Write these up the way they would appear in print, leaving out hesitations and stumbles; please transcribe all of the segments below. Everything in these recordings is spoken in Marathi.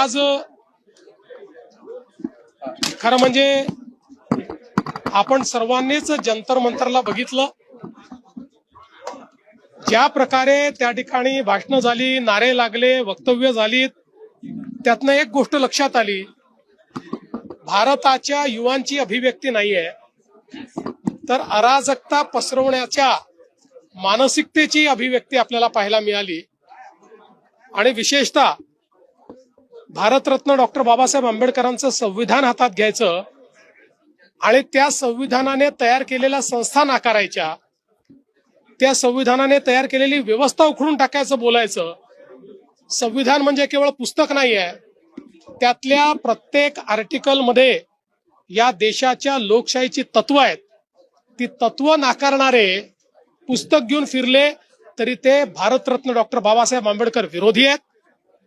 आज खरं म्हणजे आपण सर्वांनीच जंतर मंतरला बघितलं, ज्या प्रकारे त्या ठिकाणी भाषणं झाली, नारे लागले, वक्तव्य झालीत, त्यातनं एक गोष्ट लक्षात आली, भारताच्या युवांची अभिव्यक्ती नाहीये, तर अराजकता पसरवण्याच्या मानसिकतेची अभिव्यक्ती आपल्याला पाहायला मिळाली. आणि विशेषतः भारतरत्न डॉक्टर बाबासाहेब आंबेडकरांचं संविधान हातात घ्यायचं आणि त्या संविधानाने तयार केलेल्या संस्था नाकारायच्या, त्या संविधानाने तयार केलेली व्यवस्था उखडून टाकायचं बोलायचं. संविधान म्हणजे केवळ पुस्तक नाहीये, त्यातल्या प्रत्येक आर्टिकलमध्ये या देशाच्या लोकशाहीची तत्व आहेत. ती तत्व नाकारणारे पुस्तक घेऊन फिरले तरी ते भारतरत्न डॉक्टर बाबासाहेब आंबेडकर विरोधी आहेत,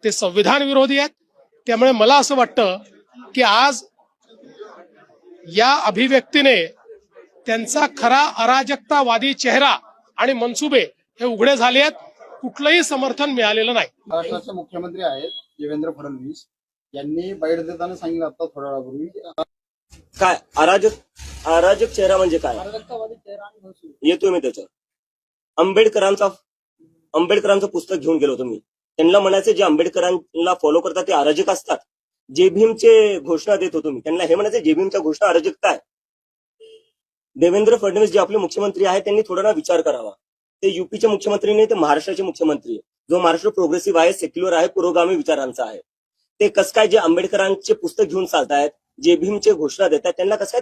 ते संविधान विरोधी आहेत. त्यामुळे मला असं वाटतं की आज या अभिव्यक्तीने त्यांचा खरा अराजकतावादी चेहरा आणि मनसुबे हे उघडे झाले आहेत. कुठलंही समर्थन मिळालेलं नाही. महाराष्ट्राचे मुख्यमंत्री आहेत देवेंद्र फडणवीस यांनी बाईट देताना सांगितलं आता थोड्या वेळापूर्वी काय अराजक चेहरा म्हणजे काय येतोय मी त्याच्यावर. आंबेडकरांचं पुस्तक घेऊन गेलो होतो मी. त्यांना म्हणायचं जे आंबेडकरांना फॉलो करतात ते अराजक असतात. जे भीमचे घोषणा देत होतो मी, त्यांना हे म्हणायचं जे भीमच्या घोषणा अराजकता आहे. देवेंद्र फडणवीस जे आपले मुख्यमंत्री आहेत त्यांनी थोडा ना विचार करावा. ते युपीचे मुख्यमंत्री नाही, ते महाराष्ट्राचे मुख्यमंत्री आहे. जो महाराष्ट्र प्रोग्रेसिव्ह आहे, सेक्युलर आहे, पुरोगामी विचारांचा आहे. ते कसं काय जे आंबेडकरांचे पुस्तक घेऊन चालतायत, जे भीमचे घोषणा देतात, त्यांना कसं काय